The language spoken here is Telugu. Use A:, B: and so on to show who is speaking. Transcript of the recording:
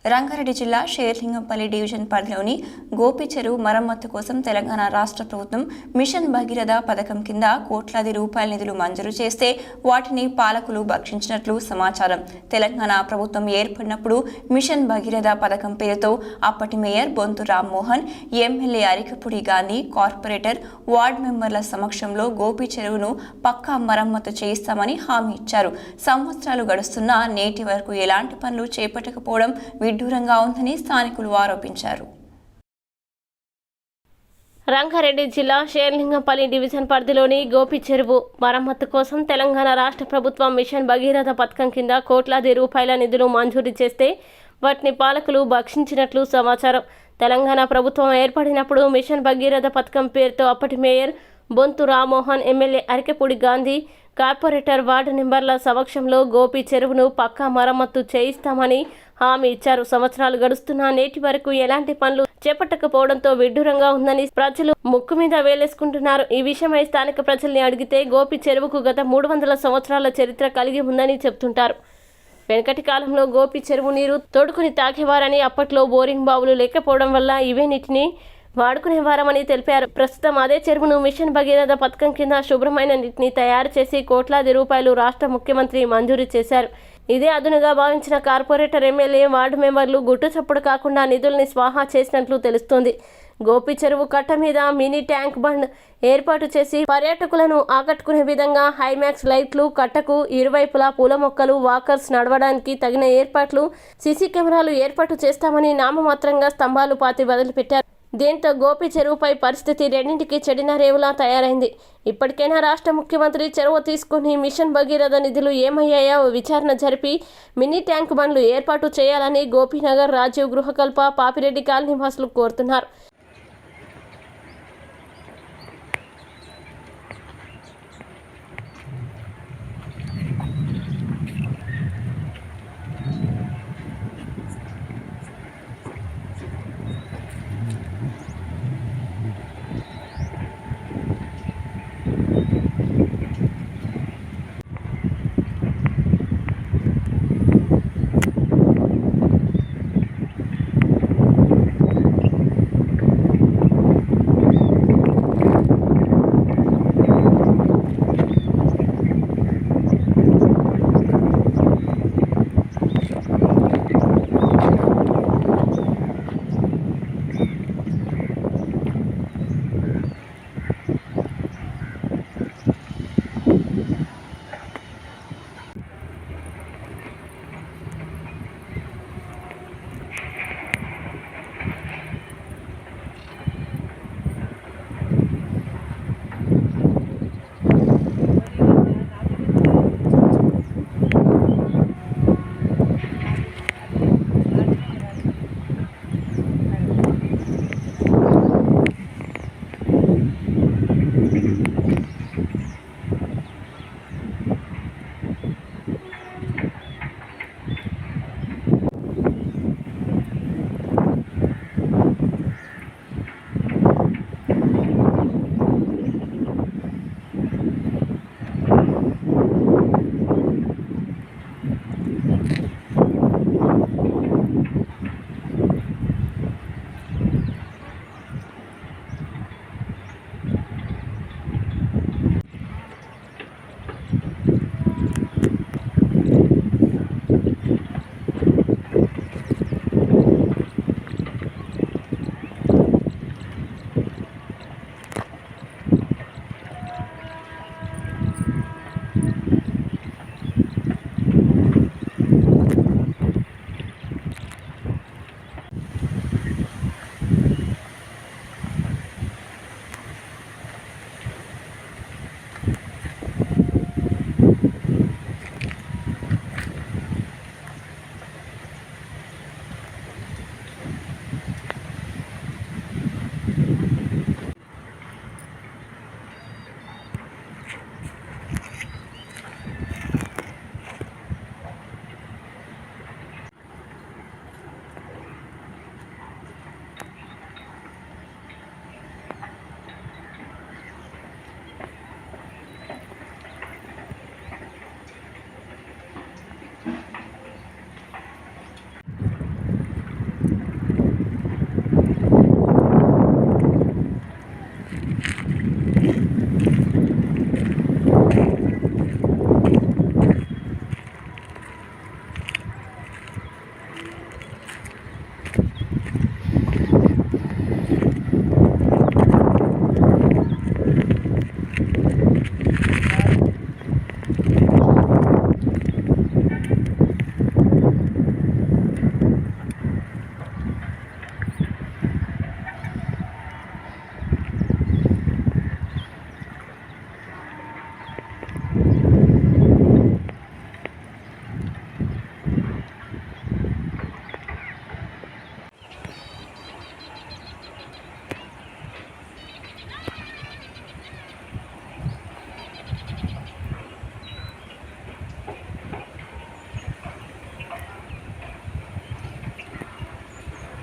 A: రంగారెడ్డి జిల్లా షేర్లింగంపల్లి డివిజన్ పరిధిలోని గోపి చెరువు మరమ్మతు కోసం తెలంగాణ రాష్ట్ర ప్రభుత్వం మిషన్ భగీరథ పథకం కింద కోట్లాది రూపాయల నిధులు మంజూరు చేస్తే వాటిని పాలకులు భక్షించినట్లు సమాచారం. తెలంగాణ ప్రభుత్వం ఏర్పడినప్పుడు మిషన్ భగీరథ పథకం పేరుతో అప్పటి mayor Bonthu Rammohan, MLA Arikapudi Gandhi, corporator, ward మెంబర్ల సమక్షంలో గోపి చెరువును పక్కా మరమ్మతు చేయిస్తామని హామీ ఇచ్చారు. సంవత్సరాలు గడుస్తున్నా నేటి వరకు ఎలాంటి పనులు చేపట్టకపోవడం విడ్డూరంగా ఉందని స్థానికులు ఆరోపించారు.
B: రంగారెడ్డి జిల్లా షేర్లింగంపల్లి డివిజన్ పరిధిలోని గోపి చెరువు మరమ్మతు కోసం తెలంగాణ రాష్ట్ర ప్రభుత్వం మిషన్ భగీరథ పథకం కింద కోట్లాది రూపాయల నిధులు మంజూరు చేస్తే వాటిని పాలకులు భక్షించినట్లు సమాచారం. తెలంగాణ ప్రభుత్వం ఏర్పడినప్పుడు మిషన్ భగీరథ పథకం పేరుతో అప్పటి mayor Bonthu Rammohan, MLA Arikapudi Gandhi, corporator, ward మెంబర్ల సమక్షంలో గోపి చెరువును పక్కా మరమ్మతు చేయిస్తామని హామీ ఇచ్చారు. సంవత్సరాలు గడుస్తున్నా నేటి వరకు ఎలాంటి పనులు చేపట్టకపోవడంతో విడ్డూరంగా ఉందని ప్రజలు ముక్కు మీద వేలేసుకుంటున్నారు. ఈ విషయమై స్థానిక ప్రజల్ని అడిగితే గోపి చెరువుకు గత 300 సంవత్సరాల చరిత్ర కలిగి ఉందని చెప్తుంటారు. వెనకటి కాలంలో గోపి చెరువు నీరు తోడుకుని తాగేవారని, అప్పట్లో బోరింగ్ బావులు లేకపోవడం వల్ల ఇవే నీటిని వాడుకునేవారమని తెలిపారు. ప్రస్తుతం అదే చెరువును మిషన్ భగీరథ పథకం కింద శుభ్రమైన నీటిని తయారు చేసి కోట్లాది రూపాయలు రాష్ట్ర ముఖ్యమంత్రి మంజూరు చేశారు. ఇదే అదునుగా భావించిన కార్పొరేటర్, ఎమ్మెల్యే, వార్డు మెంబర్లు గుట్టు చప్పుడు కాకుండా నిధుల్ని స్వాహా చేసినట్లు తెలుస్తోంది. గోపి చెరువు కట్ట మీద మినీ ట్యాంక్ బండ్ ఏర్పాటు చేసి పర్యాటకులను ఆకట్టుకునే విధంగా హైమాక్స్ లైట్లు, కట్టకు ఇరువైపులా పూల మొక్కలు, వాకర్స్ నడవడానికి తగిన ఏర్పాట్లు, సీసీ కెమెరాలు ఏర్పాటు చేస్తామని నామమాత్రంగా స్తంభాలు పాతి వదిలిపెట్టారు. దీంతో గోపి చెరువుపై పరిస్థితి రెండింటికి చెడిన రేవులా తయారైంది. ఇప్పటికైనా రాష్ట్ర ముఖ్యమంత్రి చొరవ తీసుకుని మిషన్ భగీరథ నిధులు ఏమయ్యాయో విచారణ జరిపి మినీ ట్యాంక్ బండ్లు ఏర్పాటు చేయాలని గోపీనగర్, రాజీవ్ గృహకల్ప, పాపిరెడ్డి కాలనీ వాసులు కోరుతున్నారు.